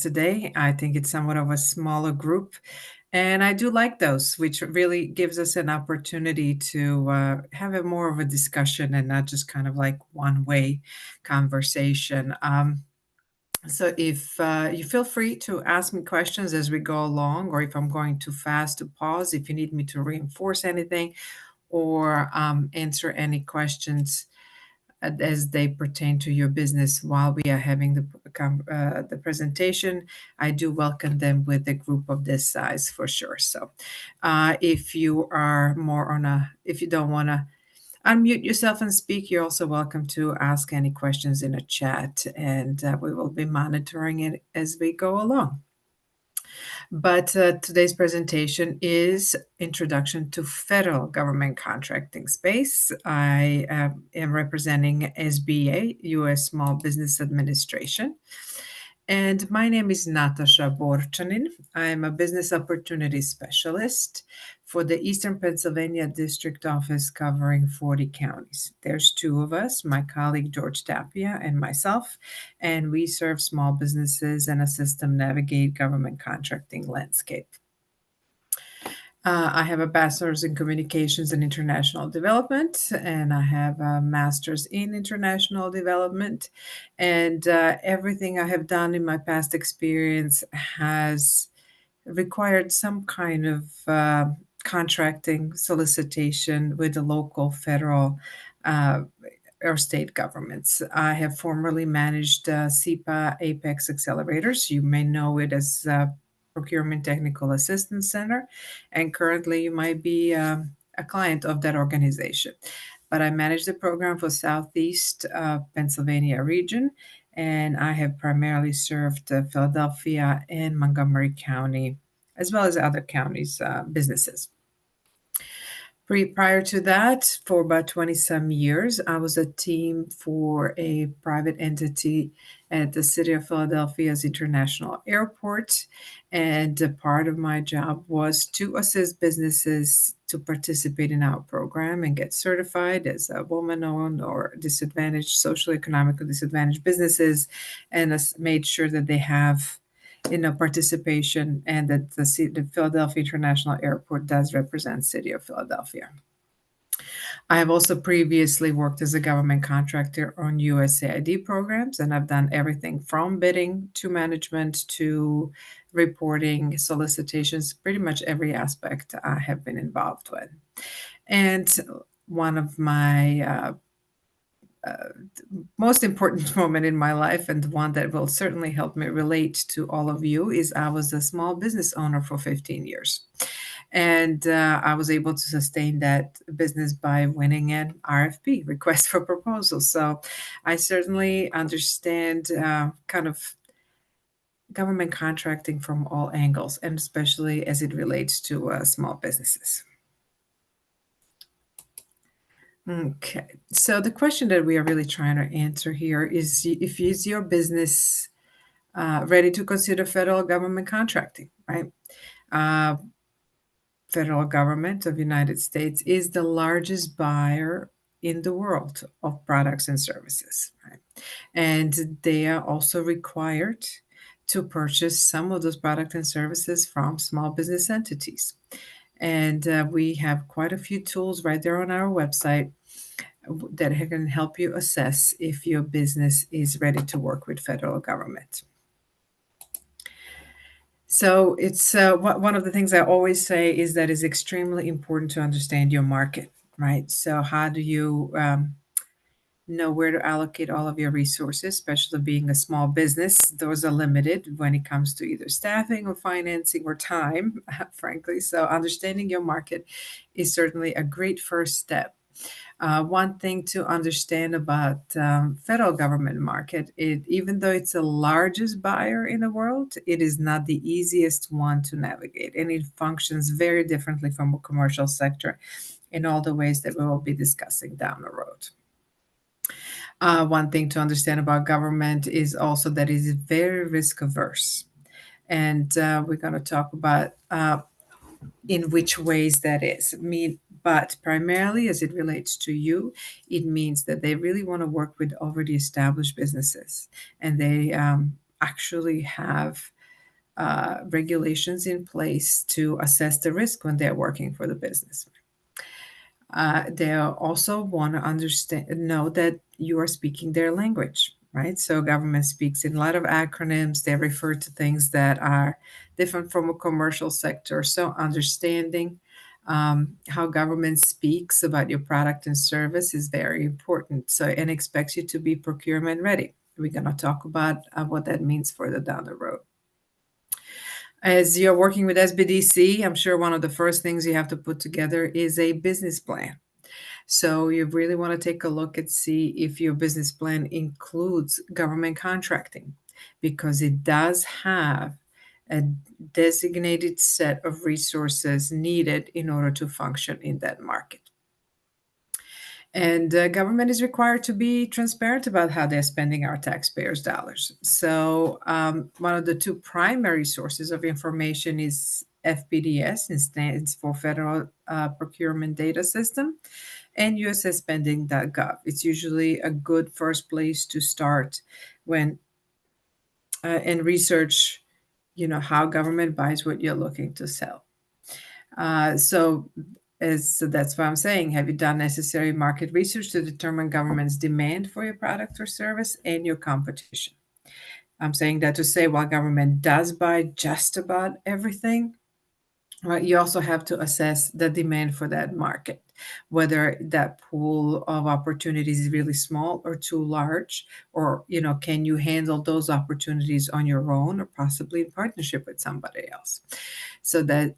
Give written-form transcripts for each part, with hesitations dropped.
today. I think it's somewhat of a smaller group, and I do like those, which really gives us an opportunity to have a more of a discussion and not just kind of like one-way conversation. So if you feel free to ask me questions as we go along, or if I'm going too fast to pause, if you need me to reinforce anything or answer any questions as they pertain to your business while we are having the presentation, I do welcome them with a group of this size for sure. So if you are more on if you don't want to unmute yourself and speak, you're also welcome to ask any questions in a chat, and we will be monitoring it as we go along. But today's presentation is Introduction to Federal Government Contracting Space. I am representing SBA, U.S. Small Business Administration. And my name is Natasha Borchanin. I'm a business opportunity specialist for the Eastern Pennsylvania District Office covering 40 counties. There's two of us, my colleague George Tapia and myself, and we serve small businesses and assist them navigate government contracting landscape. I have a bachelor's in communications and international development, and I have a master's in international development. And everything I have done in my past experience has required some kind of contracting solicitation with the local, federal, or state governments. I have formerly managed SEPA Apex Accelerators. You may know it as Procurement Technical Assistance Center, and currently you might be a client of that organization. But I manage the program for Southeast Pennsylvania region, and I have primarily served Philadelphia and Montgomery County, as well as other counties' businesses. Prior to that, for about 20 some years, I was a team for a private entity at the City of Philadelphia's International Airport. And a part of my job was to assist businesses to participate in our program and get certified as a woman-owned or disadvantaged, socially economically disadvantaged businesses, and made sure that they have participation, and that the Philadelphia International Airport does represent City of Philadelphia. I have also previously worked as a government contractor on USAID programs, and I've done everything from bidding to management to reporting, solicitations, pretty much every aspect I have been involved with. And one of my most important moment in my life, and one that will certainly help me relate to all of you, is I was a small business owner for 15 years. And I was able to sustain that business by winning an RFP, request for proposal. So I certainly understand kind of government contracting from all angles, and especially as it relates to small businesses. Okay, so the question that we are really trying to answer here is if is your business ready to consider federal government contracting, right? Federal government of the United States is the largest buyer in the world of products and services, right? And they are also required to purchase some of those products and services from small business entities. And we have quite a few tools right there on our website that can help you assess if your business is ready to work with federal government. So it's one of the things I always say is that it's extremely important to understand your market, right? So how do you know where to allocate all of your resources, especially being a small business? Those are limited when it comes to either staffing or financing or time, frankly. So understanding your market is certainly a great first step. One thing to understand about federal government market, even though it's the largest buyer in the world, it is not the easiest one to navigate, and it functions very differently from a commercial sector in all the ways that we will be discussing down the road. One thing to understand about government is also that it is very risk averse, and we're going to talk about in which ways that is. But primarily as it relates to you, it means that they really want to work with already established businesses, and they actually have regulations in place to assess the risk when they're working for the business. They also want to know that you are speaking their language, right? So government speaks in a lot of acronyms. They refer to things that are different from a commercial sector. So understanding how government speaks about your product and service is very important. So, and expects you to be procurement ready. We're going to talk about what that means further down the road. As you're working with SBDC, I'm sure one of the first things you have to put together is a business plan. So you really want to take a look and see if your business plan includes government contracting, because it does have a designated set of resources needed in order to function in that market. And government is required to be transparent about how they're spending our taxpayers' dollars. So one of the two primary sources of information is FPDS, it stands for Federal Procurement Data System, and ussspending.gov. It's usually a good first place to start when and research, how government buys what you're looking to sell. So that's why I'm saying, have you done necessary market research to determine government's demand for your product or service and your competition? I'm saying that to say, while government does buy just about everything, right, you also have to assess the demand for that market, whether that pool of opportunities is really small or too large, or can you handle those opportunities on your own or possibly in partnership with somebody else. So that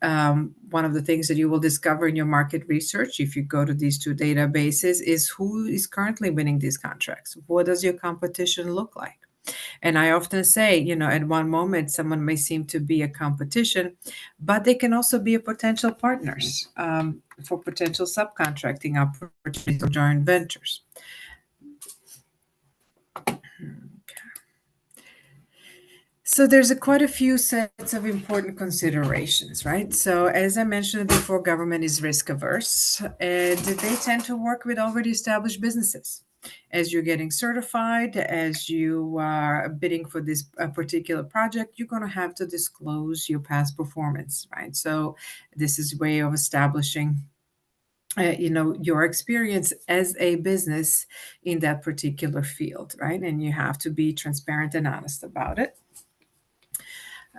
one of the things that you will discover in your market research, if you go to these two databases, is who is currently winning these contracts. What does your competition look like? And I often say, at one moment, someone may seem to be a competition, but they can also be a potential partners for potential subcontracting opportunities or joint ventures. So there's quite a few sets of important considerations, right? So as I mentioned before, government is risk averse, and they tend to work with already established businesses. As you're getting certified, as you are bidding for this particular project, you're going to have to disclose your past performance, right? So this is a way of establishing your experience as a business in that particular field, right? And you have to be transparent and honest about it.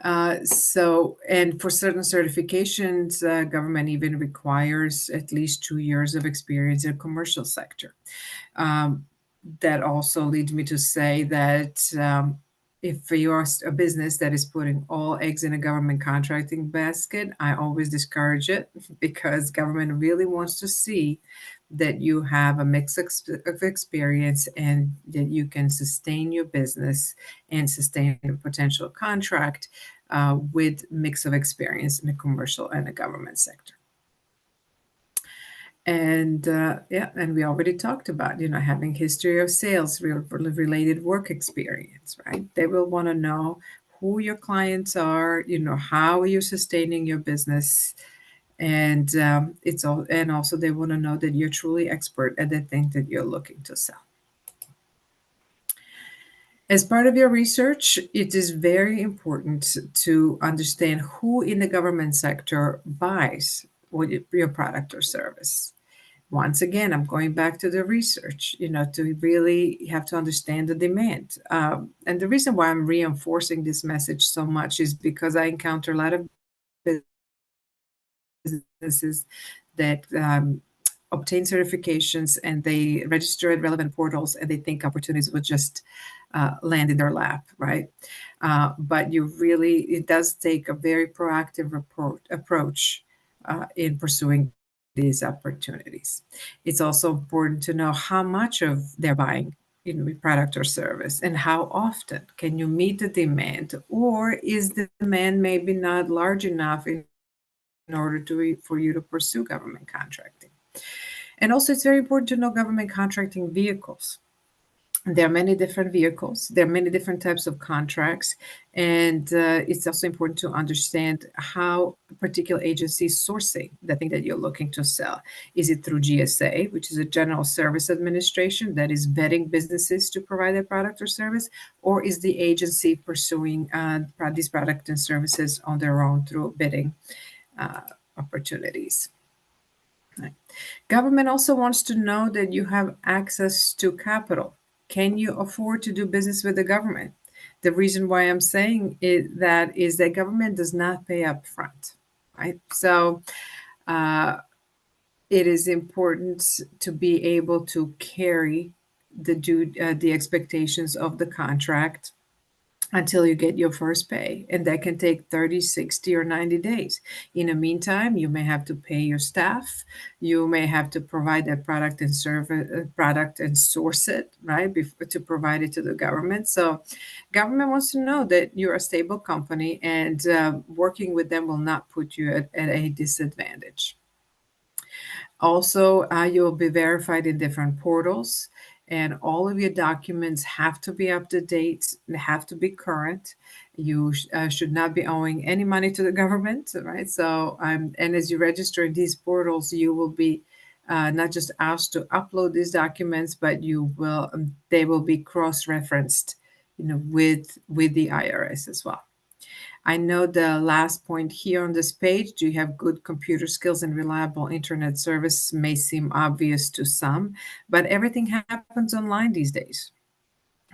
And for certain certifications, government even requires at least 2 years of experience in commercial sector. That also leads me to say that if you are a business that is putting all eggs in a government contracting basket, I always discourage it, because government really wants to see that you have a mix of experience and that you can sustain your business and sustain a potential contract with mix of experience in the commercial and the government sector. And and we already talked about, having history of sales, related work experience, right? They will want to know who your clients are, how are you sustaining your business, and and also they want to know that you're truly expert at the thing that you're looking to sell. As part of your research, it is very important to understand who in the government sector buys your product or service. Once again, I'm going back to the research, to really have to understand the demand. And the reason why I'm reinforcing this message so much is because I encounter a lot of businesses that obtain certifications and they register at relevant portals and they think opportunities would just land in their lap, right? But it does take a very proactive approach in pursuing these opportunities. It's also important to know how much of they're buying product or service and how often. Can you meet the demand, or is the demand maybe not large enough in order for you to pursue government contracting? And also, it's very important to know government contracting vehicles. There are many different vehicles. There are many different types of contracts. And it's also important to understand how a particular agency is sourcing the thing that you're looking to sell. Is it through GSA, which is a General Service Administration that is vetting businesses to provide a product or service? Or is the agency pursuing these products and services on their own through bidding opportunities? Right. Government also wants to know that you have access to capital. Can you afford to do business with the government? The reason why I'm saying that is that government does not pay up front, right? So uh, it is important to be able to carry the expectations of the contract until you get your first pay. And that can take 30, 60, or 90 days. In the meantime, you may have to pay your staff. You may have to provide that product and service product and source it, right, to provide it to the government. So government wants to know that you're a stable company, and working with them will not put you at a disadvantage. Also, you'll be verified in different portals, and all of your documents have to be up to date, they have to be current. You should not be owing any money to the government, right? So, and as you register in these portals, you will be not just asked to upload these documents, but they will be cross-referenced, with the IRS as well. I know the last point here on this page, do you have good computer skills and reliable internet service may seem obvious to some, but everything happens online these days,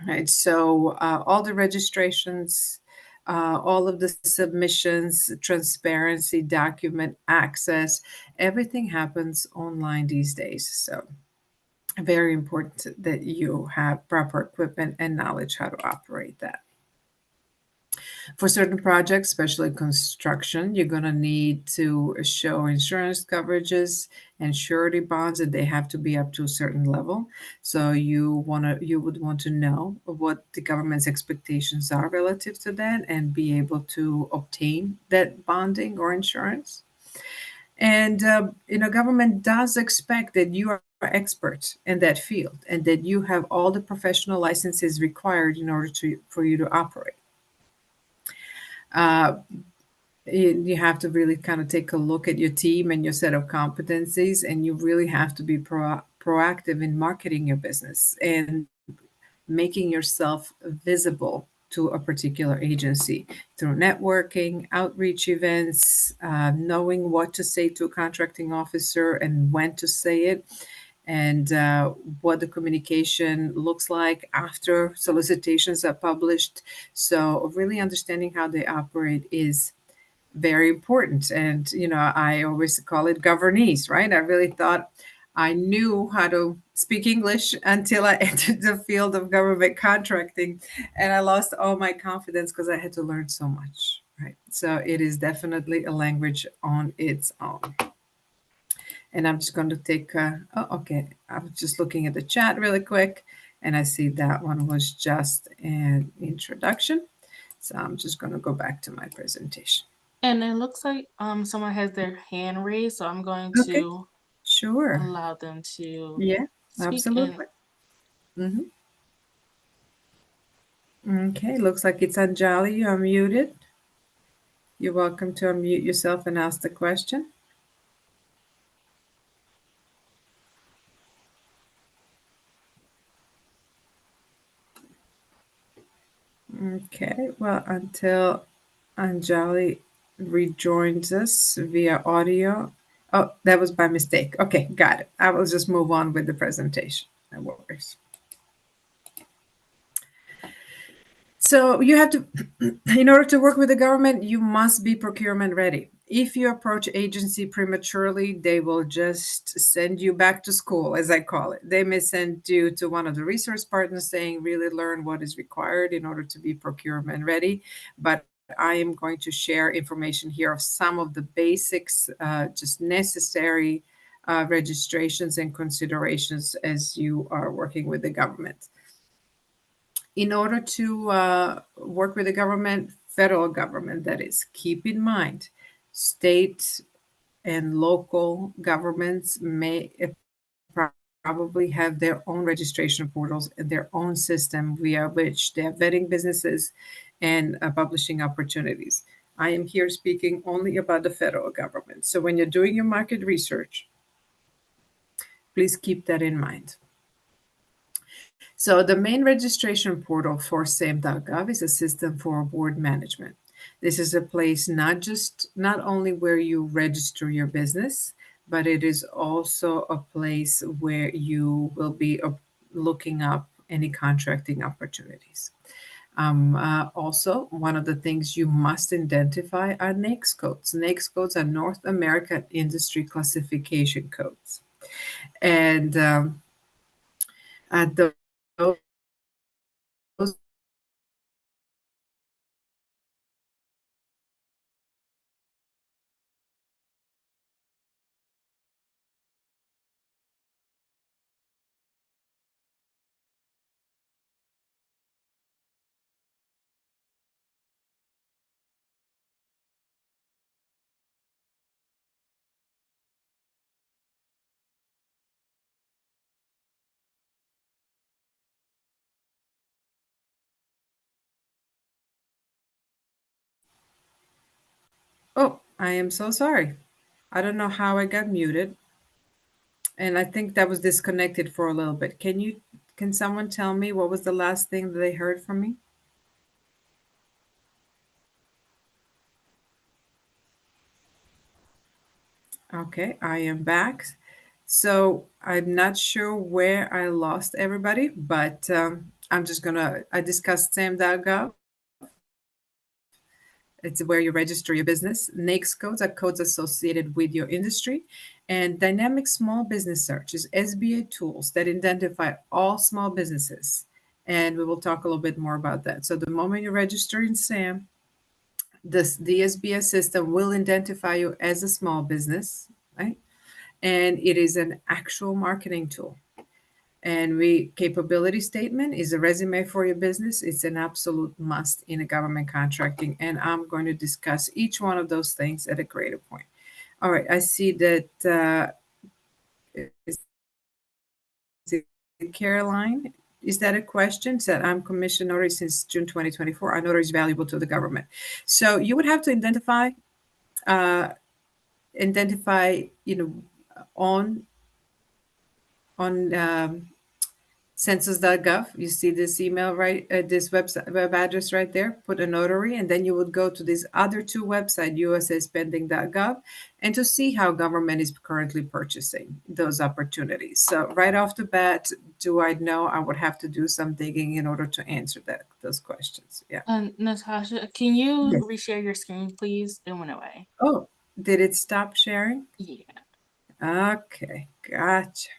right? So all the registrations, all of the submissions, transparency, document access, everything happens online these days. So very important that you have proper equipment and knowledge how to operate that. For certain projects, especially construction, you're going to need to show insurance coverages and surety bonds, and they have to be up to a certain level. So you would want to know what the government's expectations are relative to that and be able to obtain that bonding or insurance. And government does expect that you are expert in that field and that you have all the professional licenses required in order for you to operate. Uh, you have to really kind of take a look at your team and your set of competencies, and you really have to be proactive in marketing your business and making yourself visible to a particular agency through networking, outreach events, knowing what to say to a contracting officer and when to say it, and what the communication looks like after solicitations are published. So, really understanding how they operate is very important. And, I always call it governese, right? I really thought I knew how to speak English until I entered the field of government contracting. And I lost all my confidence because I had to learn so much, right? So it is definitely a language on its own. And I'm just going to take, okay, I was just looking at the chat really quick, and I see that one was just an introduction. So I'm just going to go back to my presentation. And it looks like someone has their hand raised, so I'm going Okay, to sure. allow them to Yeah, speak. And absolutely. Okay, looks like it's Anjali. You're muted. You're welcome to unmute yourself and ask the question. Okay, well, until Anjali rejoins us via audio. Oh, that was by mistake. Okay, got it. I will just move on with the presentation. No worries. So you have to, in order to work with the government, you must be procurement ready. If you approach agency prematurely, they will just send you back to school, as I call it. They may send you to one of the resource partners saying, really learn what is required in order to be procurement ready. But I am going to share information here of some of the basics, just necessary registrations and considerations as you are working with the government. In order to work with the government, federal government, that is, keep in mind, state and local governments may probably have their own registration portals and their own system via which they're vetting businesses and publishing opportunities. I am here speaking only about the federal government. So when you're doing your market research, please keep that in mind. So the main registration portal for SAM.gov is a system for award management. This is a place not only where you register your business, but it is also a place where you will be looking up any contracting opportunities. Also, one of the things you must identify are NAICS codes. NAICS codes are North American Industry Classification codes. And at those Oh, I am so sorry. I don't know how I got muted, and I think that was disconnected for a little bit. Can someone tell me what was the last thing that they heard from me? Okay, I am back. So I'm not sure where I lost everybody, but I discussed SAM.gov. It's where you register your business. NAICS codes are codes associated with your industry. And dynamic small business search is SBA tools that identify all small businesses. And we will talk a little bit more about that. So the moment you register in SAM, the SBS system will identify you as a small business, right? And it is an actual marketing tool. And capability statement is a resume for your business. It's an absolute must in a government contracting. And I'm going to discuss each one of those things at a greater point. All right, I see that is it Caroline. Is that a question? Said I'm commissioned notary since June 2024. Our notary is valuable to the government. So you would have to uh, identify, on census.gov. You see this email right, this web address right there. Put a notary, and then you would go to these other two websites, usaspending.gov, and to see how government is currently purchasing those opportunities. So right off the bat, do I know I would have to do some digging in order to answer those questions? Yeah. Natasha, can you Yes. reshare your screen, please? It went away. Oh, did it stop sharing? Yeah. Okay, gotcha.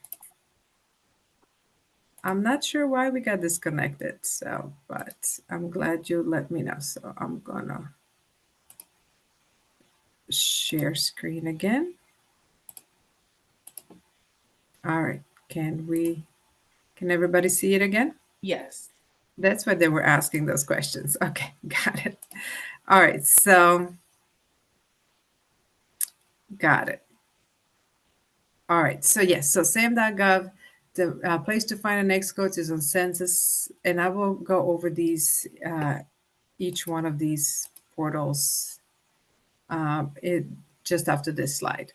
I'm not sure why we got disconnected, but I'm glad you let me know. So I'm gonna share screen again. All right, can everybody see it again? Yes. That's why they were asking those questions. Okay, got it. All right, so got it. All right, so yes, so sam.gov, the place to find an Xcodes is on census, and I will go over each one of these portals it, just after this slide.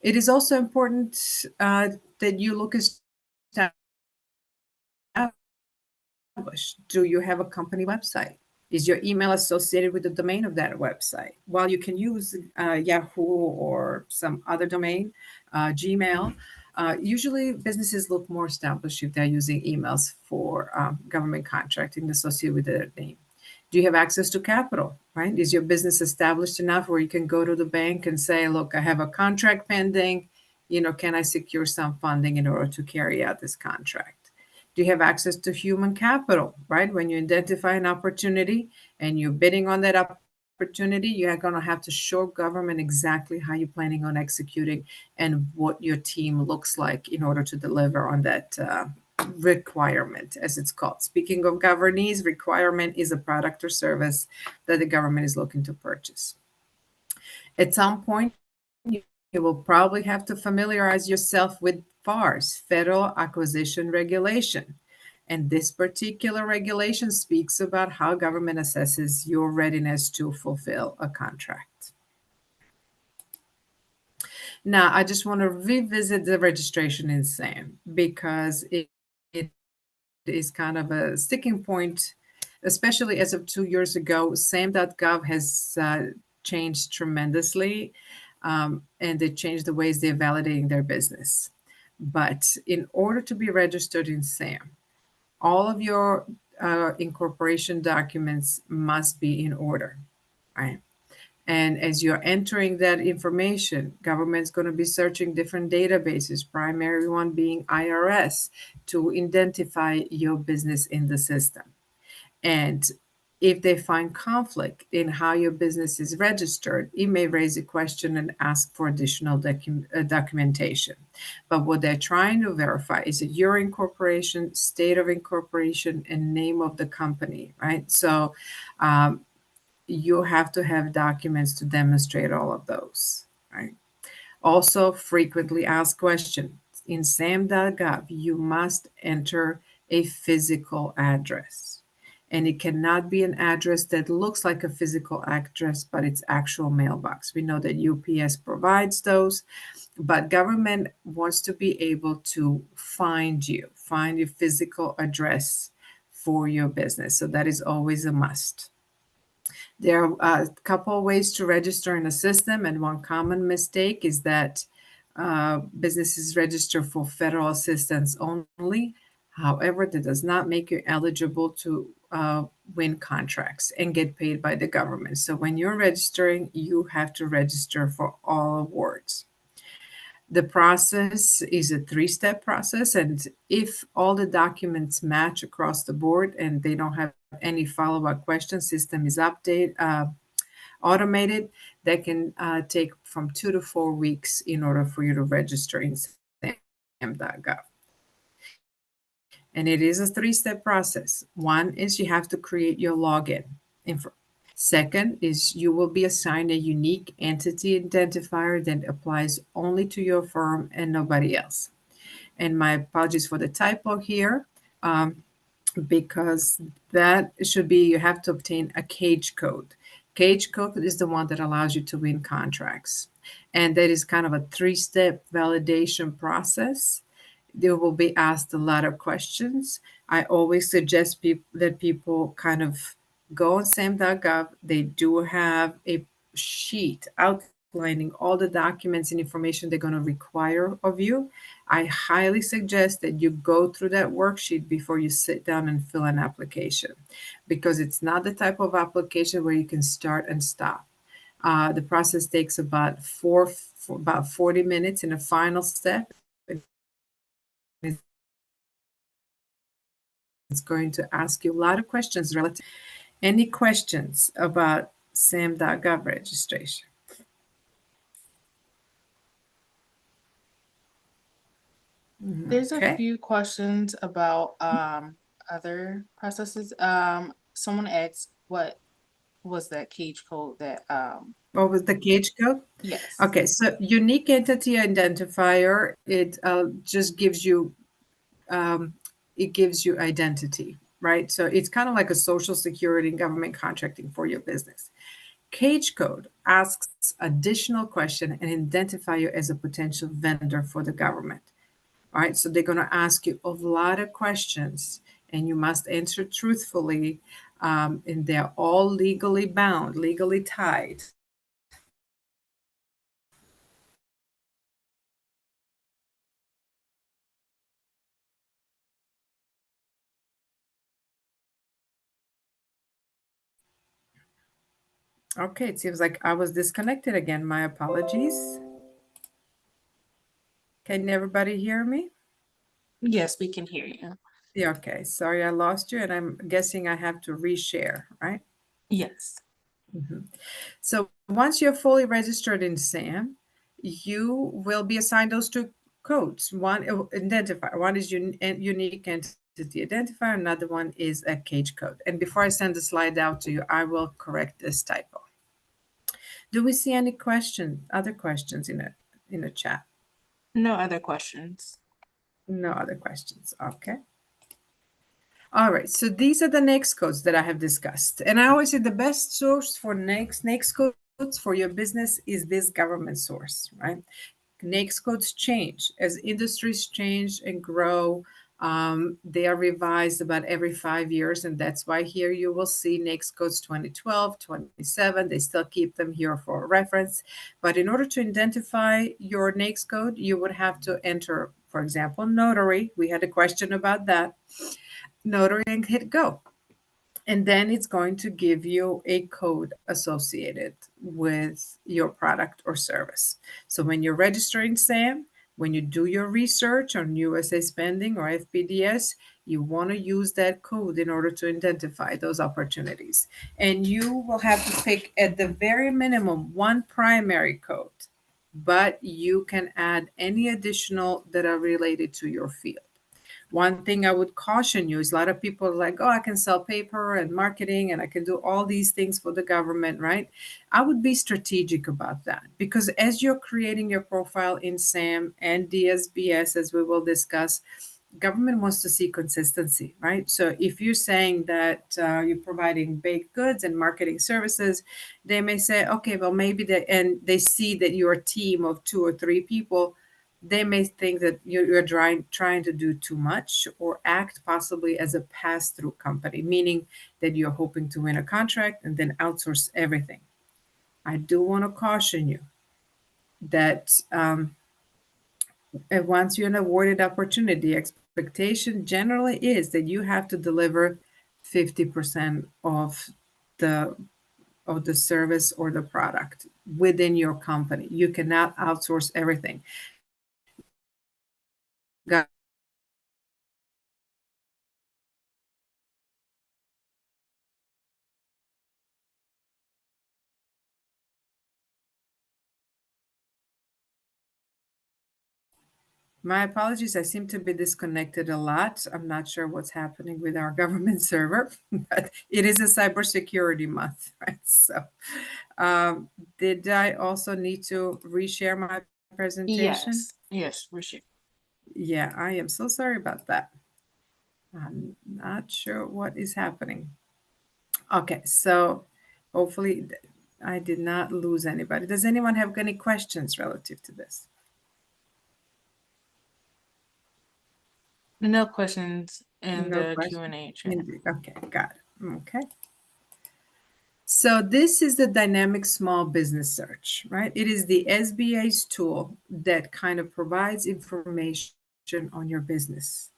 It is also important that you look established. Do you have a company website? Is your email associated with the domain of that website? While you can use Yahoo or some other domain, Gmail, usually businesses look more established if they're using emails for government contracting associated with their name. Do you have access to capital, right? Is your business established enough where you can go to the bank and say, look, I have a contract pending, can I secure some funding in order to carry out this contract? Do you have access to human capital, right? When you identify an opportunity and you're bidding on that opportunity, you're going to have to show government exactly how you're planning on executing and what your team looks like in order to deliver on that requirement, as it's called. Speaking of governees, requirement is a product or service that the government is looking to purchase. At some point, you will probably have to familiarize yourself with FARS, Federal Acquisition Regulation. And this particular regulation speaks about how government assesses your readiness to fulfill a contract. Now, I just want to revisit the registration in SAM because it is kind of a sticking point, especially as of 2 years ago. SAM.gov has changed tremendously, and they changed the ways they're validating their business. But in order to be registered in SAM, all of your incorporation documents must be in order, right? And as you're entering that information, government's going to be searching different databases, primary one being IRS, to identify your business in the system. And if they find conflict in how your business is registered, it may raise a question and ask for additional documentation. But what they're trying to verify is that your incorporation, state of incorporation, and name of the company, right? So you have to have documents to demonstrate all of those, right? Also, frequently asked questions. In SAM.gov, you must enter a physical address. And it cannot be an address that looks like a physical address, but it's actual mailbox. We know that UPS provides those, but government wants to be able to find your physical address for your business. So that is always a must. There are a couple of ways to register in a system, and one common mistake is that businesses register for federal assistance only. However, that does not make you eligible to win contracts and get paid by the government. So when you're registering, you have to register for all awards. The process is a three-step process, and if all the documents match across the board and they don't have any follow-up questions, system is automated, that can take from 2 to 4 weeks in order for you to register in SAM.gov. And it is a three-step process. One is you have to create your login. Second is you will be assigned a unique entity identifier that applies only to your firm and nobody else. And my apologies for the typo here, because that should be, you have to obtain a cage code. Cage code is the one that allows you to win contracts. And that is kind of a three-step validation process. They will be asked a lot of questions. I always suggest that people kind of go on SAM.gov. They do have a sheet outlining all the documents and information they're going to require of you. I highly suggest that you go through that worksheet before you sit down and fill an application, because it's not the type of application where you can start and stop. The process takes about about 40 minutes in a final step. It's going to ask you a lot of questions relative. Any questions about SAM.gov registration? There's a Okay. few questions about other processes. Someone asked what was that cage code that What was the cage code? yes. Okay, so unique entity identifier, it just gives you identity, right? So it's kind of like a social security and government contracting for your business. Cage code asks additional question and identify you as a potential vendor for the government. All right, so they're going to ask you a lot of questions, and you must answer truthfully, and they're all legally bound, legally tied. Okay, it seems like I was disconnected again. My apologies. Can everybody hear me? Yes, we can hear you. Yeah, okay. Sorry, I lost you, and I'm guessing I have to reshare, right? Yes. So once you're fully registered in SAM, you will be assigned those two codes. One identifier, one is unique entity identifier, another one is a cage code. And before I send the slide out to you, I will correct this typo. Do we see any other questions in the chat? No other questions. No other questions. Okay. All right. So these are the NAICS codes that I have discussed. And I always say the best source for NAICS codes for your business is this government source, right? NAICS codes change as industries change and grow. They are revised about every 5 years, and that's why here you will see NAICS codes 2012, 27. They still keep them here for reference. But in order to identify your NAICS code, you would have to enter, for example, notary. We had a question about that. Notary and hit go. And then it's going to give you a code associated with your product or service. So when you're registering SAM, when you do your research on USA spending or FBDS, you want to use that code in order to identify those opportunities. And you will have to pick at the very minimum one primary code, but you can add any additional that are related to your field. One thing I would caution you is a lot of people are like, oh, I can sell paper and marketing and I can do all these things for the government, right? I would be strategic about that because as you're creating your profile in SAM and DSBS, as we will discuss, government wants to see consistency, right? So if you're saying that you're providing baked goods and marketing services, they may say, okay, well, maybe and they see that you're a team of 2 or 3 people, they may think that you're trying to do too much or act possibly as a pass-through company, meaning that you're hoping to win a contract and then outsource everything. I do want to caution you that once you're an awarded opportunity, expectation generally is that you have to deliver 50% the of the service or the product within your company. You cannot outsource everything. My apologies. I seem to be disconnected a lot. I'm not sure what's happening with our government server, but it is a cybersecurity month, right? So, did I also need to reshare my presentation? Yes, we should. Yeah, I am so sorry about that. I'm not sure what is happening. Okay, so hopefully I did not lose anybody. Does anyone have any questions relative to this? No questions in No the question. Q&A chat. Okay, got it. Okay. So this is the dynamic small business search, right? It is the SBA's tool that kind of provides information on your business.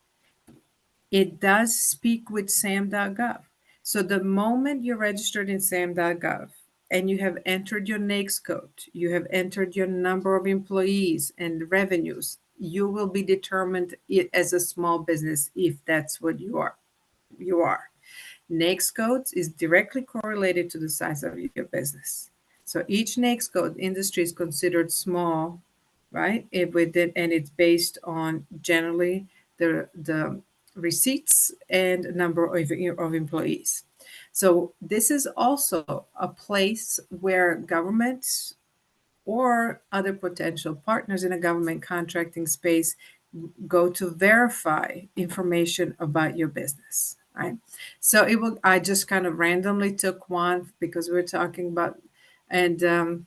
It does speak with SAM.gov. So the moment you're registered in SAM.gov and you have entered your NAICS code, you have entered your number of employees and revenues, you will be determined as a small business if that's what you are. You are. NAICS codes is directly correlated to the size of your business. So each NAICS code industry is considered small, right? And it's based on generally the receipts and number of employees. So this is also a place where government or other potential partners in a government contracting space go to verify information about your business, right? So I just kind of randomly took one because we're talking about and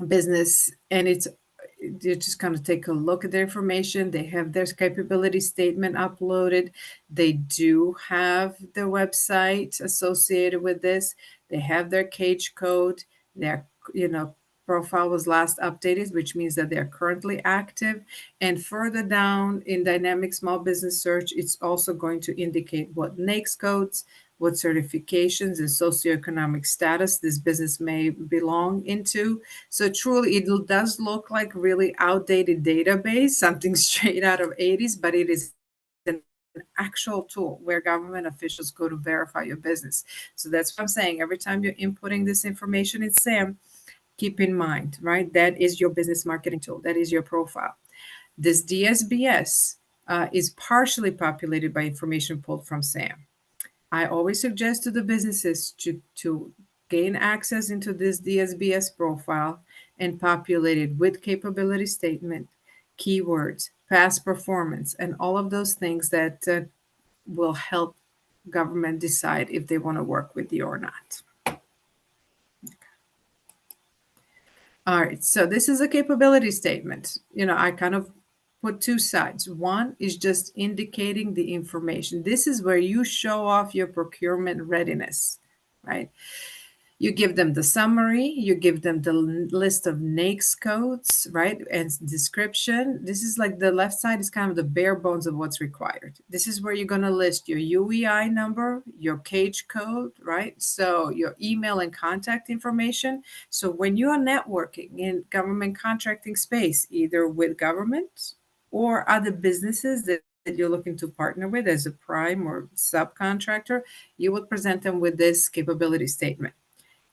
business, and you just kind of take a look at their information. They have their capability statement uploaded. They do have the website associated with this. They have their cage code. Their, profile was last updated, which means that they're currently active. And further down in dynamic small business search, it's also going to indicate what NAICS codes, what certifications and socioeconomic status this business may belong into. So truly, it does look like really outdated database, something straight out of 80s, but it is an actual tool where government officials go to verify your business. So that's what I'm saying. Every time you're inputting this information in SAM, keep in mind, right? That is your business marketing tool. That is your profile. This DSBS is partially populated by information pulled from SAM. I always suggest to the businesses to gain access into this DSBS profile and populate it with capability statement keywords, past performance, and all of those things that will help government decide if they want to work with you or not. All right, so this is a capability statement. I kind of put two sides. One is just indicating the information. This is where you show off your procurement readiness, right? You give them the summary, you give them the list of NAICS codes, right? And description. This is like the left side is kind of the bare bones of what's required. This is where you're going to list your UEI number, your cage code, right? So your email and contact information. So when you are networking in government contracting space, either with government or other businesses that you're looking to partner with as a prime or subcontractor, you will present them with this capability statement.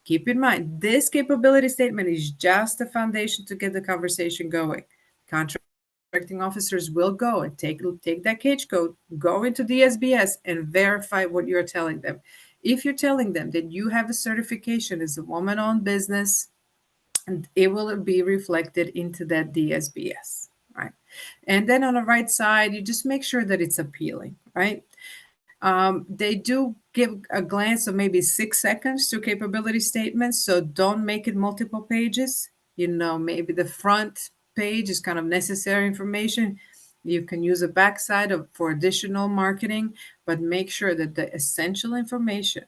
Keep in mind, this capability statement is just the foundation to get the conversation going. Contracting officers will go and take that cage code, go into the SBS, and verify what you're telling them. If you're telling them that you have a certification as a woman-owned business, and it will be reflected into that DSBS, right? And then on the right side, you just make sure that it's appealing, right? They do give a glance of maybe 6 seconds to capability statements, so don't make it multiple pages. Maybe the front page is kind of necessary information. You can use a backside for additional marketing, but make sure that the essential information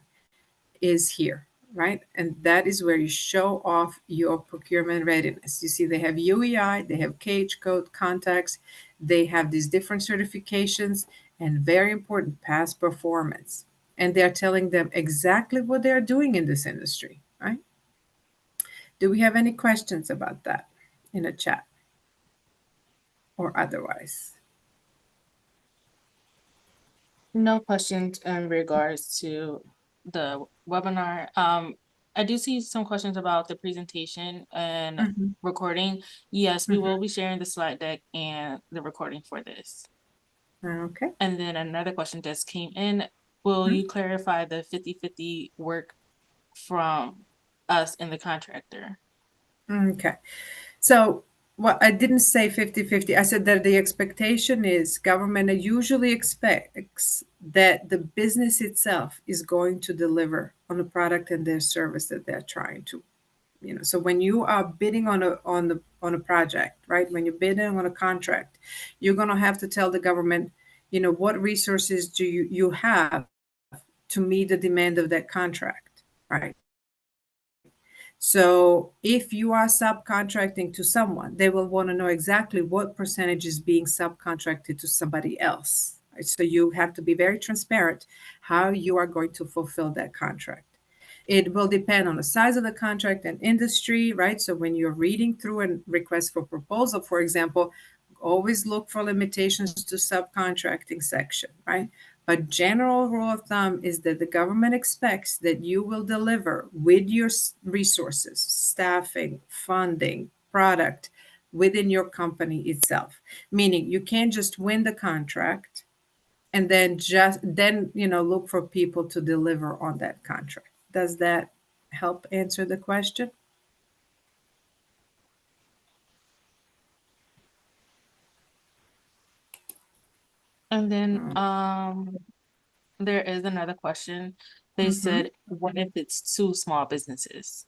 is here, right? And that is where you show off your procurement readiness. You see, they have UEI, they have cage code contacts, they have these different certifications, and very important, past performance. And they're telling them exactly what they're doing in this industry, right? Do we have any questions about that in a chat or otherwise? No questions in regards to the webinar. I do see some questions about the presentation and Mhm, recording. Yes, we will mhm. be sharing the slide deck and the recording for this. Okay. And then another question just came in. Will Mhm. you clarify the 50-50 work from us and the contractor? Okay. So, well, I didn't say 50-50. I said that the expectation is government usually expects that the business itself is going to deliver on the product and their service that they're trying to. So when you are bidding on a project, right? When you're bidding on a contract, you're going to have to tell the government, what resources do you have to meet the demand of that contract, right? So if you are subcontracting to someone, they will want to know exactly what percentage is being subcontracted to somebody else. Right? So you have to be very transparent how you are going to fulfill that contract. It will depend on the size of the contract and industry, right? So when you're reading through a request for proposal, for example, always look for limitations to subcontracting section, right? But general rule of thumb is that the government expects that you will deliver with your resources, staffing, funding, product within your company itself. Meaning you can't just win the contract and then look for people to deliver on that contract. Does that help answer the question? And then Mm, there is another question. They mhm. said, what if it's two small businesses?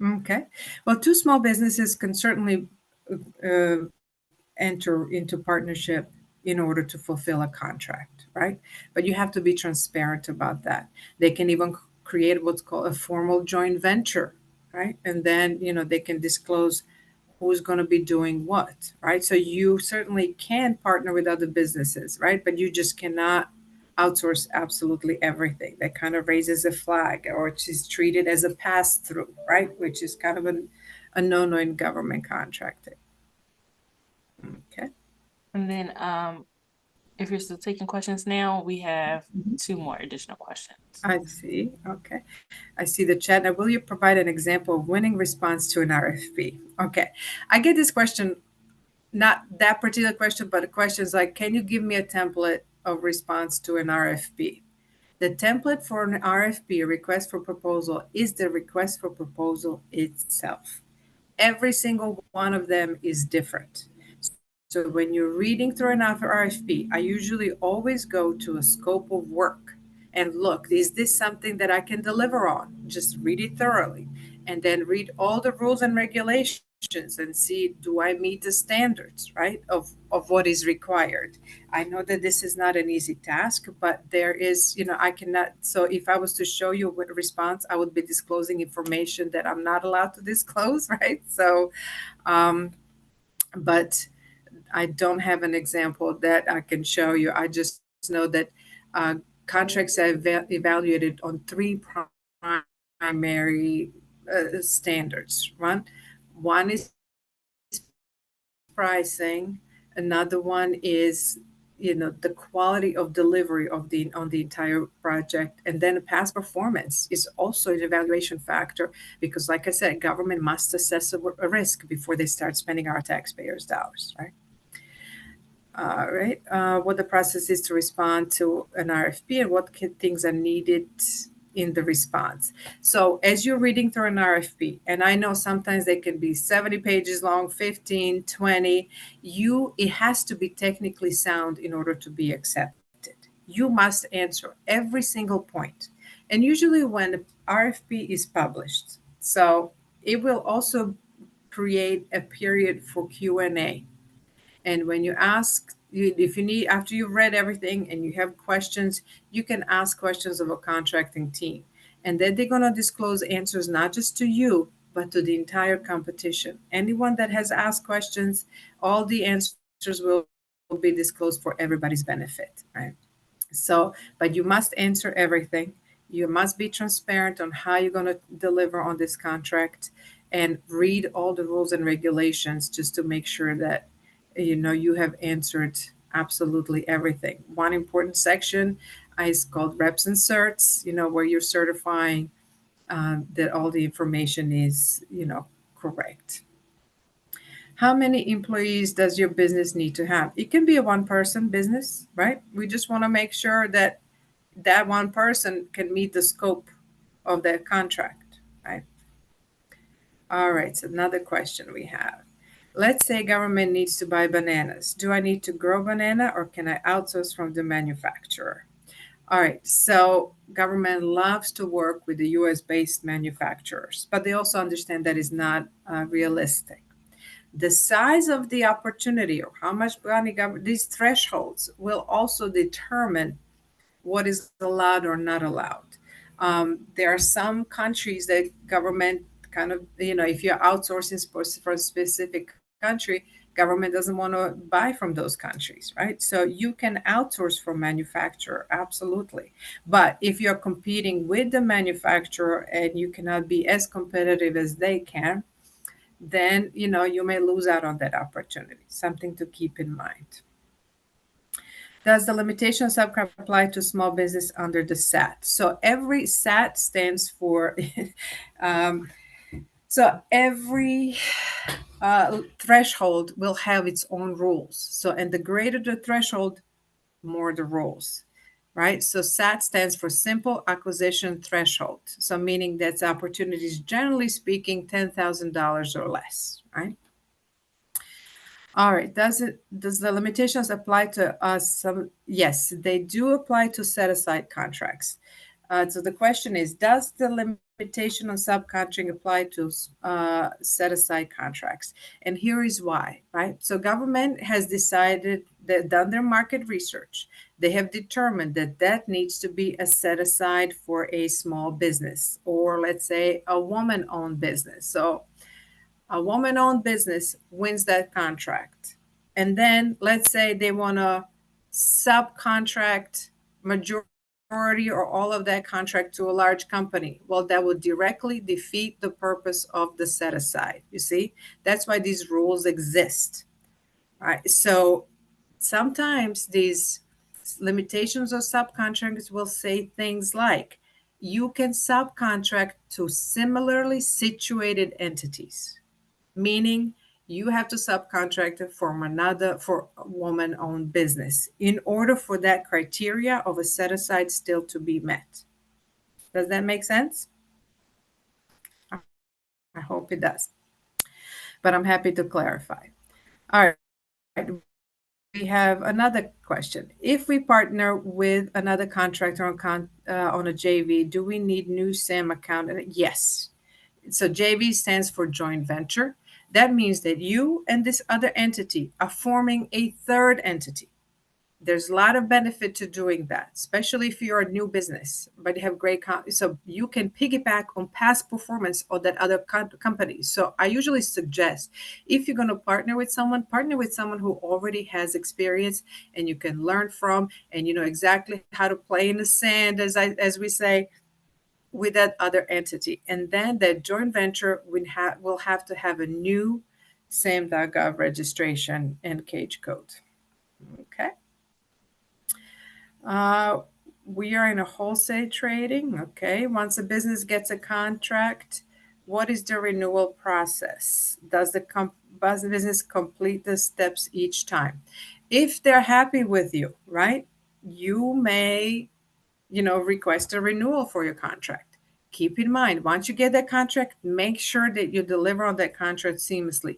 Okay. Well, two small businesses can certainly uh, enter into partnership in order to fulfill a contract, right? But you have to be transparent about that. They can even create what's called a formal joint venture, right? And then, they can disclose who's going to be doing what, right? So you certainly can partner with other businesses, right? But you just cannot outsource absolutely everything. That kind of raises a flag, or it is treated as a pass through, right? Which is kind of a no-no in government contracting. Okay. And then if you're still taking questions now, we have Mhm. two more additional questions. I see. Okay. I see the chat. Now, will you provide an example of winning response to an RFP? Okay. I get this question, not that particular question, but questions like, can you give me a template of response to an RFP? The template for an RFP, request for proposal, is the request for proposal itself. Every single one of them is different. So when you're reading through an RFP, I usually always go to a scope of work and look, is this something that I can deliver on? Just read it thoroughly and then read all the rules and regulations and see, do I meet the standards, right, of what is required. I know that this is not an easy task, but there is, I cannot. So if I was to show you a response, I would be disclosing information that I'm not allowed to disclose, right? So, but I don't have an example that I can show you. I just know that uh, contracts are evaluated on three primary standards. One is pricing. Another one is the quality of delivery of the on the entire project, and then past performance is also an evaluation factor because, like I said, government must assess a risk before they start spending our taxpayers' dollars, right? Right. What the process is to respond to an RFP and what things are needed in the response. So as you're reading through an RFP, and I know sometimes they can be 70 pages long, 15, 20, it has to be technically sound in order to be accepted. You must answer every single point. And usually when the RFP is published, so it will also create a period for Q&A. And when you ask, if you need, after you've read everything and you have questions, you can ask questions of a contracting team. And then they're going to disclose answers not just to you, but to the entire competition. Anyone that has asked questions, all the answers will be disclosed for everybody's benefit, right? So, but you must answer everything. You must be transparent on how you're going to deliver on this contract and read all the rules and regulations just to make sure that you have answered absolutely everything. One important section is called reps and certs, where you're certifying that all the information is, correct. How many employees does your business need to have? It can be a one person business, right? We just want to make sure that that one person can meet the scope of that contract, right? All right, so another question we have. Let's say government needs to buy bananas. Do I need to grow banana or can I outsource from the manufacturer? All right, so government loves to work with the US based manufacturers, but they also understand that is not realistic. The size of the opportunity or how much money these thresholds will also determine what is allowed or not allowed. There are some countries that government kind of, if you're outsourcing for a specific country, government doesn't want to buy from those countries, right? So you can outsource from manufacturer, absolutely. But if you're competing with the manufacturer and you cannot be as competitive as they can, then you may lose out on that opportunity. Something to keep in mind. Does the limitation subcap apply to small business under the SAT? So every SAT stands for, um, so every threshold will have its own rules. So, and the greater the threshold, more the rules, right? So SAT stands for Simple Acquisition Threshold. So meaning that's opportunities, generally speaking, $10,000 or less, right? All right. Does the limitations apply to us? Yes, they do apply to set aside contracts. So the question is, does the limitation on subcontracting apply to set aside contracts? And here is why, right? So government has decided that done their market research. They have determined that that needs to be a set aside for a small business or let's say a woman-owned business. So a woman owned business wins that contract. And then let's say they want to subcontract majority or all of that contract to a large company. Well, that would directly defeat the purpose of the set aside. You see, that's why these rules exist. Right. So sometimes these limitations of subcontractors will say things like you can subcontract to similarly situated entities, meaning you have to subcontract it for a woman-owned business in order for that criteria of a set aside still to be met. Does that make sense? I hope it does, but I'm happy to clarify. All right. we have another question. If we partner with another contractor on a JV, do we need new SAM account? Yes. So JV stands for joint venture. That means that you and this other entity are forming a third entity. There's a lot of benefit to doing that, especially if you're a new business, but you have so you can piggyback on past performance of that other company. So I usually suggest, if you're going to partner with someone who already has experience and you can learn from, and you know exactly how to play in the sand, as we say, with that other entity. And then that joint venture will have to have a new SAM.gov registration and cage code. Okay. Uh, we are in a wholesale trading. Okay. Once a business gets a contract, what is the renewal process? Does the business complete the steps each time? If they're happy with you, right, you may, request a renewal for your contract. Keep in mind, once you get that contract, make sure that you deliver on that contract seamlessly,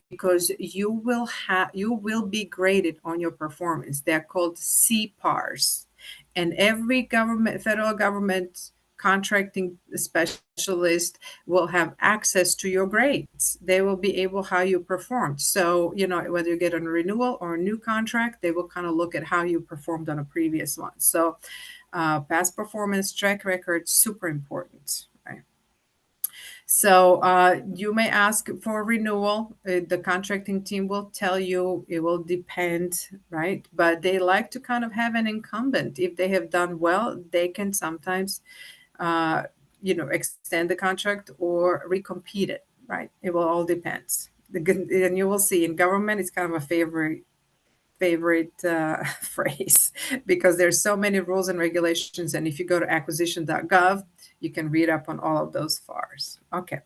because you will be graded on your performance. They're called CPARs. And every federal government contracting specialist will have access to your grades. They will be able how you performed. So, whether you get a renewal or a new contract, they will kind of look at how you performed on a previous one. So past performance, track record, super important, right? So you may ask for renewal. The contracting team will tell you it will depend, right? But they like to kind of have an incumbent. If they have done well, they can sometimes, extend the contract or recompete it, right? It will all depends. And you will see in government, it's kind of a favorite phrase, because there's so many rules and regulations, and if you go to acquisition.gov, you can read up on all of those FARs. Okay,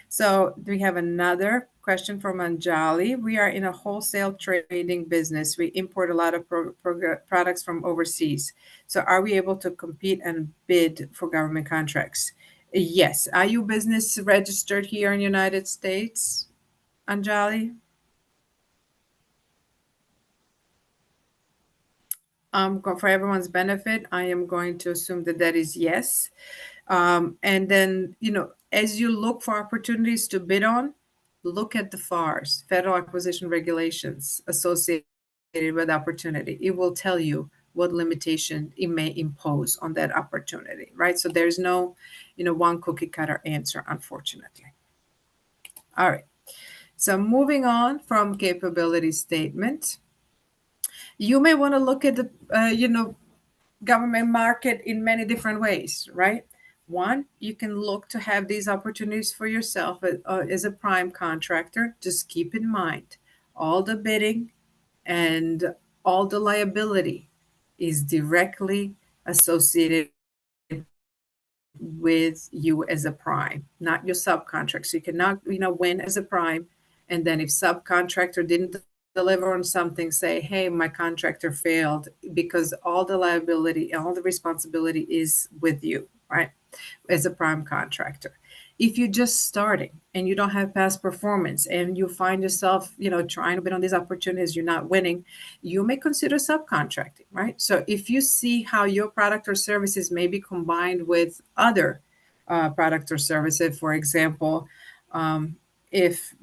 so we have another question from Anjali. We are in a wholesale trading business. We import a lot of products from overseas. So are we able to compete and bid for government contracts? Yes. Are you business registered here in the United States, Anjali? For everyone's benefit, I am going to assume that is yes. And then, as you look for opportunities to bid on, look at the FARs, Federal Acquisition Regulations associated with opportunity. It will tell you what limitation it may impose on that opportunity, right? So there's no, one cookie cutter answer, unfortunately. All right. So moving on from capability statement, you may want to look at the, government market in many different ways, right? One, you can look to have these opportunities for yourself as a prime contractor. Just keep in mind, all the bidding and all the liability is directly associated with you as a prime, not your subcontract. So you cannot, win as a prime, and then if subcontractor didn't deliver on something, say, hey, my contractor failed, because all the liability and all the responsibility is with you, right, as a prime contractor. If you're just starting and you don't have past performance and you find yourself, trying to bid on these opportunities, you're not winning, you may consider subcontracting, right? So if you see how your product or services may be combined with other product or services, for example, if,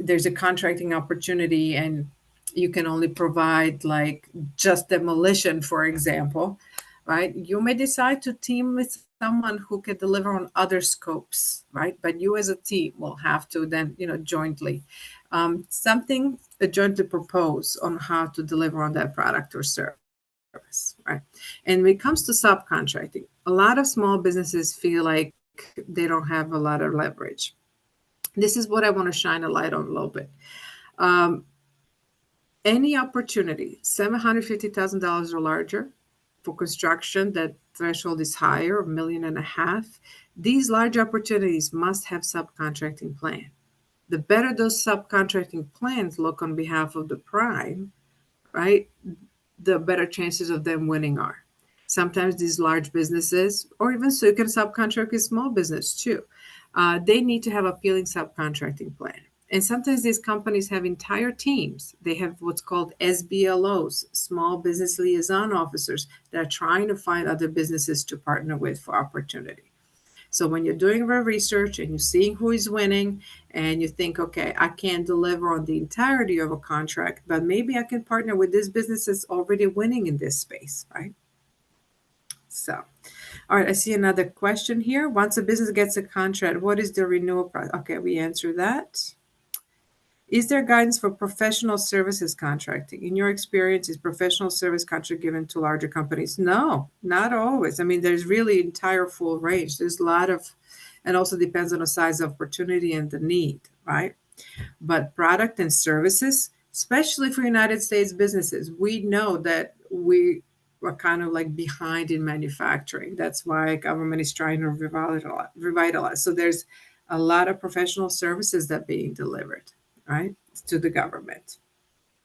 there's a contracting opportunity and you can only provide like just demolition, for example, right? You may decide to team with someone who can deliver on other scopes, right? But you as a team will have to then, jointly jointly propose on how to deliver on that product or service, right? And when it comes to subcontracting, a lot of small businesses feel like they don't have a lot of leverage. This is what I want to shine a light on a little bit. Any opportunity, $750,000 or larger, for construction, that threshold is higher, $1.5 million. These large opportunities must have subcontracting plan. The better those subcontracting plans look on behalf of the prime, right, the better chances of them winning are. Sometimes these large businesses, or even so you can subcontract a small business too, they need to have appealing subcontracting plan. And sometimes these companies have entire teams. They have what's called SBLOs, small business liaison officers, that are trying to find other businesses to partner with for opportunity. So when you're doing your research and you're seeing who is winning and you think, okay, I can't deliver on the entirety of a contract, but maybe I can partner with this business that's already winning in this space, right? So, all right, I see another question here. Once a business gets a contract, what is the renewal process? Okay, we answered that. Is there guidance for professional services contracting? In your experience, is professional service contract given to larger companies? No, not always. I mean, there's really entire full range. There's a lot of, and also depends on the size of opportunity and the need, right? But product and services, especially for United States businesses, we know that we are kind of like behind in manufacturing. That's why government is trying to revitalize. So there's a lot of professional services that are being delivered, right, to the government,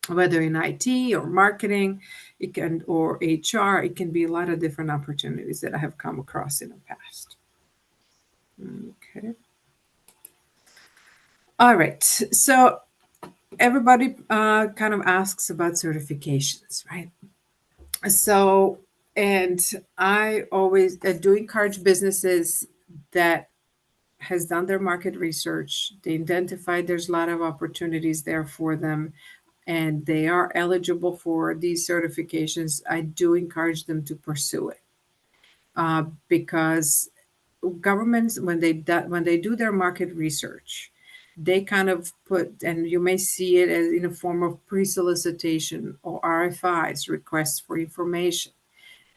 whether in IT or marketing, it can, or HR. It can be a lot of different opportunities that I have come across in the past. Okay. All right. So everybody kind of asks about certifications, right? So, and I always do encourage businesses that has done their market research. They identified there's a lot of opportunities there for them, and they are eligible for these certifications. I do encourage them to pursue it because governments, when they do their market research, they kind of put, and you may see it as in a form of pre-solicitation or RFIs, requests for information.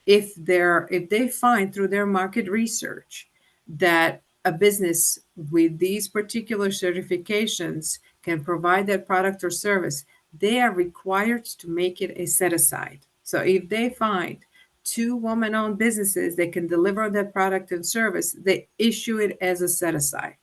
If they find through their market research that a business with these particular certifications can provide that product or service, they are required to make it a set aside. So if they find two woman-owned businesses that can deliver that product and service, they issue it as a set aside.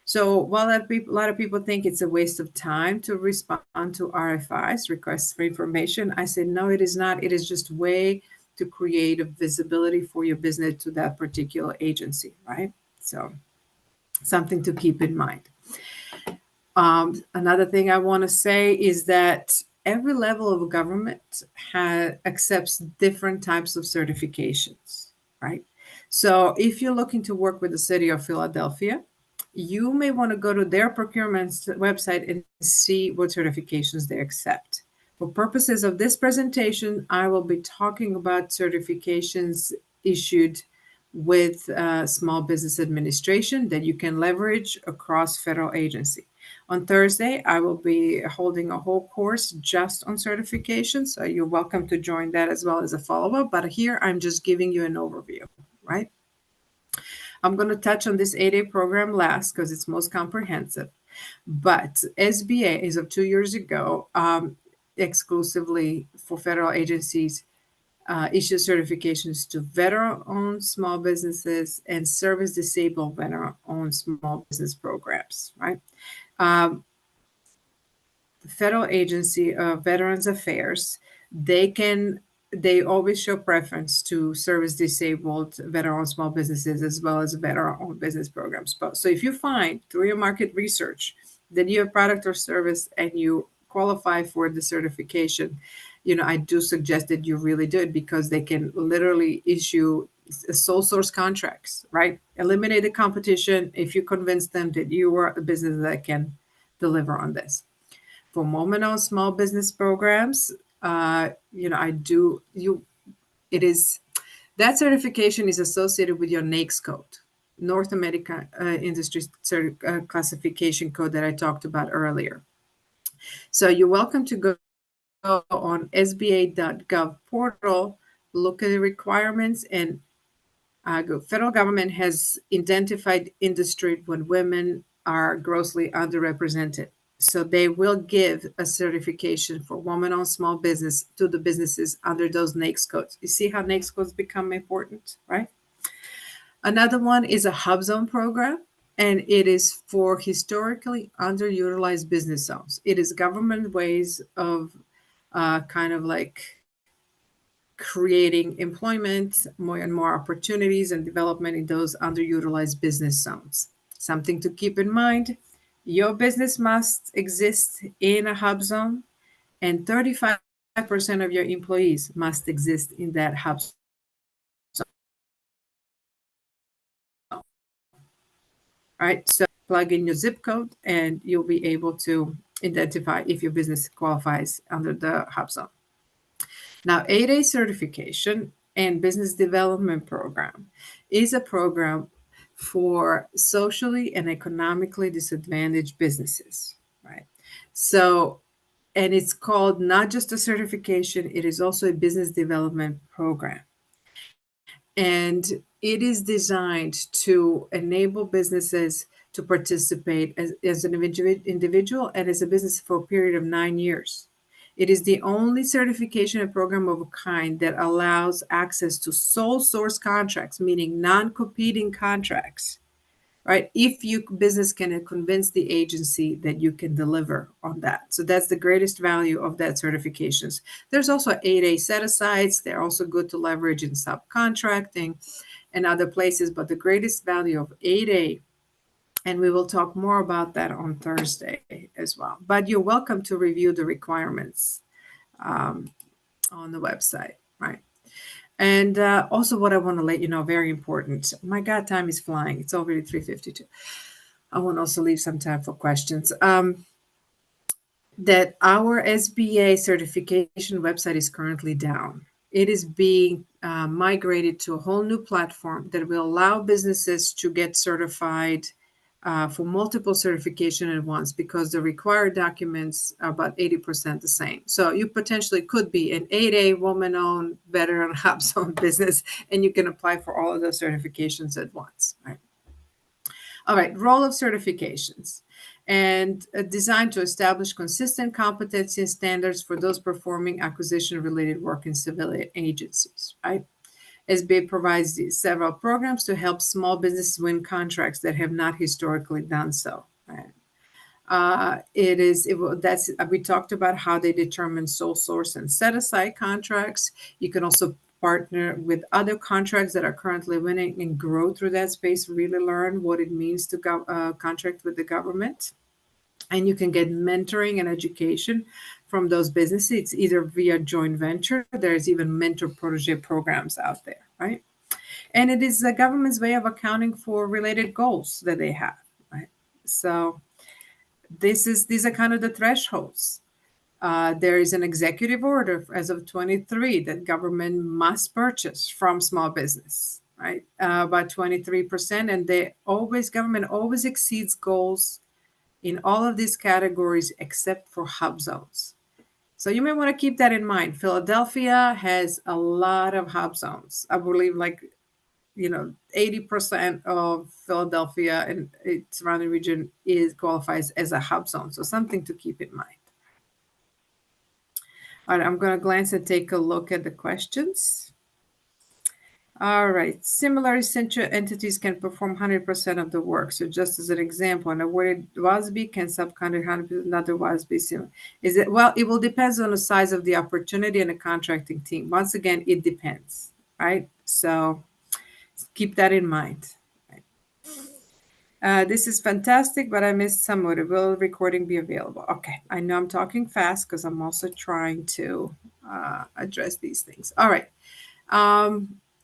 So while a lot of people think it's a waste of time to respond to RFIs, requests for information, I say no, it is not. It is just a way to create a visibility for your business to that particular agency, right? So something to keep in mind. Another thing I want to say is that every level of government accepts different types of certifications, right? So if you're looking to work with the city of Philadelphia, you may want to go to their procurement website and see what certifications they accept. For purposes of this presentation, I will be talking about certifications issued with Small Business Administration that you can leverage across federal agency. On Thursday, I will be holding a whole course just on certification, so you're welcome to join that as well as a follow-up. But here, I'm just giving you an overview, right? I'm going to touch on this 8-day program last because it's most comprehensive. But SBA, as of 2 years ago, exclusively for federal agencies, issue certifications to veteran-owned small businesses and service-disabled veteran-owned small business programs, right? The Federal Agency of Veterans Affairs, they always show preference to service-disabled veteran-owned small businesses as well as veteran-owned business programs. So if you find through your market research that you have product or service and you qualify for the certification, I do suggest that you really do it because they can literally issue sole source contracts, right? Eliminate the competition if you convince them that you are a business that can deliver on this. For woman-owned small business programs, that certification is associated with your NAICS code, North American Industry Classification Code that I talked about earlier. So you're welcome to go on sba.gov portal, look at the requirements, and federal government has identified industry when women are grossly underrepresented. So they will give a certification for woman-owned small business to the businesses under those NAICS codes. You see how NAICS codes become important, right? Another one is a hub zone program, and it is for historically underutilized business zones. It is government ways of kind of like creating employment, more and more opportunities and development in those underutilized business zones. Something to keep in mind, Your business must exist in a hub zone, and 35% of your employees must exist in that hub zone. All right, so plug in your zip code and you'll be able to identify if your business qualifies under the hub zone. Now, 8A certification and business development program is a program for socially and economically disadvantaged businesses, right? So, and it's called not just a certification, it is also a business development program. And it is designed to enable businesses to participate as an individual and as a business for a period of 9 years. It is the only certification and program of a kind that allows access to sole source contracts, meaning non-competing contracts, right? If your business can convince the agency that you can deliver on that. So that's the greatest value of that certifications. There's also 8A set-asides. They're also good to leverage in subcontracting and other places, but the greatest value of 8A, and we will talk more about that on Thursday as well. But you're welcome to review the requirements on the website, right? And also what I want to let you know, very important. My God, time is flying. It's already 3:52. I want to also leave some time for questions. That our SBA certification website is currently down. It is being migrated to a whole new platform that will allow businesses to get certified for multiple certification at once, because the required documents are about 80% the same. So you potentially could be an 8A woman-owned veteran hub-owned business, and you can apply for all of those certifications at once, right? All right, role of certifications, and designed to establish consistent competency and standards for those performing acquisition-related work in civilian agencies, right? SBA provides several programs to help small businesses win contracts that have not historically done so, right? We talked about how they determine sole source and set aside contracts. You can also partner with other contracts that are currently winning and grow through that space, really learn what it means to contract with the government. And you can get mentoring and education from those businesses. It's either via joint venture, there's even mentor protege programs out there, right? And it is the government's way of accounting for related goals that they have, right? So these are kind of the thresholds. There is an executive order as of 23 that government must purchase from small business, right? About 23%, and government always exceeds goals in all of these categories except for hub zones. So you may want to keep that in mind. Philadelphia has a lot of hub zones. I believe 80% of Philadelphia and its surrounding region qualifies as a hub zone. So something to keep in mind. All right, I'm going to glance and take a look at the questions. All right, similar essential entities can perform 100% of the work. So just as an example, an awarded WASB can subcontract 100% another WASB similar. Well, it will depend on the size of the opportunity and the contracting team. Once again, it depends, right? So keep that in mind. This is fantastic, but I missed some of it. Will recording be available? Okay, I know I'm talking fast because I'm also trying to address these things. All right.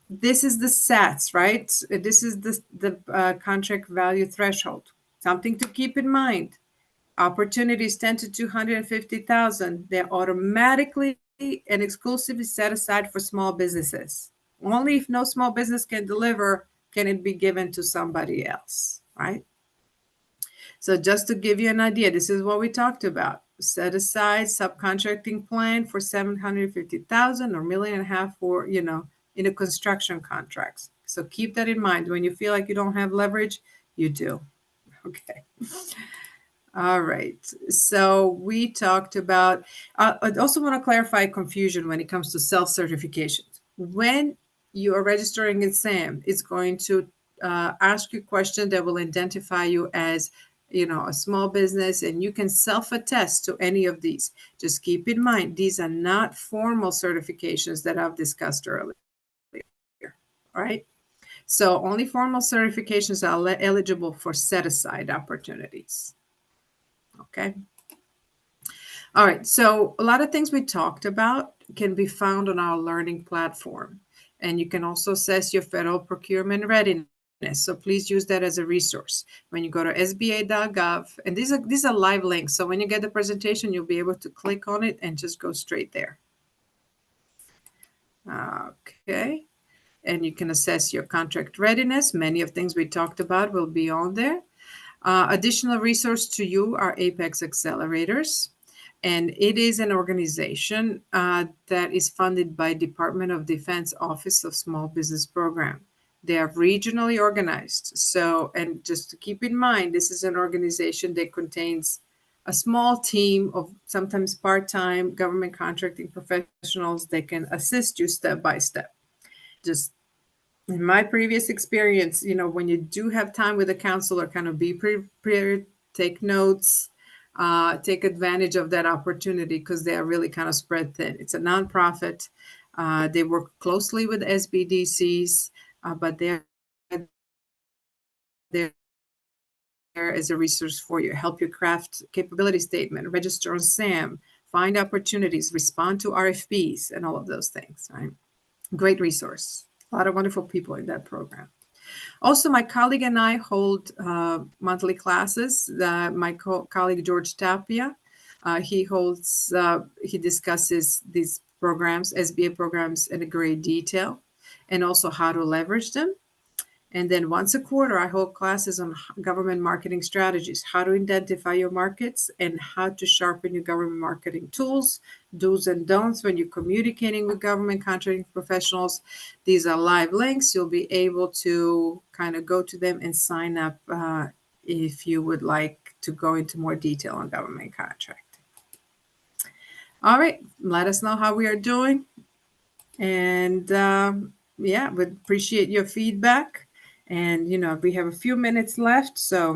This is the SATs, right? This is the contract value threshold. Something to keep in mind. Opportunities 10 to 250,000. They're automatically and exclusively set aside for small businesses. Only if no small business can deliver can it be given to somebody else, right? So just to give you an idea, this is what we talked about. Set aside subcontracting plan for 750,000 or $1.5 million for, in a construction contracts. So keep that in mind. When you feel like you don't have leverage, you do. Okay. All right. So we talked about, I also want to clarify confusion when it comes to self-certifications. When you are registering in SAM, it's going to ask you a question that will identify you as, a small business, and you can self-attest to any of these. Just keep in mind, these are not formal certifications that I've discussed earlier. All right. So only formal certifications are eligible for set-aside opportunities. Okay. All right. So a lot of things we talked about can be found on our learning platform. And you can also assess your federal procurement readiness. So please use that as a resource. When you go to sba.gov, and these are live links. So when you get the presentation, you'll be able to click on it and just go straight there. Okay. And you can assess your contract readiness. Many of things we talked about will be on there. Additional resource to you are Apex Accelerators. And it is an organization that is funded by Department of Defense Office of Small Business Program. They are regionally organized. So, and just to keep in mind, this is an organization that contains a small team of sometimes part-time government contracting professionals that can assist you step by step. Just in my previous experience, when you do have time with a counselor, kind of be prepared, take notes, take advantage of that opportunity because they are really kind of spread thin. It's a nonprofit. They work closely with SBDCs, but they're there as a resource for you. Help you craft capability statement, register on SAM, find opportunities, respond to RFPs, and all of those things. Right? Great resource. A lot of wonderful people in that program. Also, my colleague and I hold monthly classes. My colleague George Tapia, he discusses these programs, SBA programs, in a great detail, and also how to leverage them. And then once a quarter, I hold classes on government marketing strategies, how to identify your markets, and how to sharpen your government marketing tools, do's and don'ts when you're communicating with government contracting professionals. These are live links. You'll be able to kind of go to them and sign up if you would like to go into more detail on government contracting. All right, let us know how we are doing. And yeah, would appreciate your feedback. And we have a few minutes left, so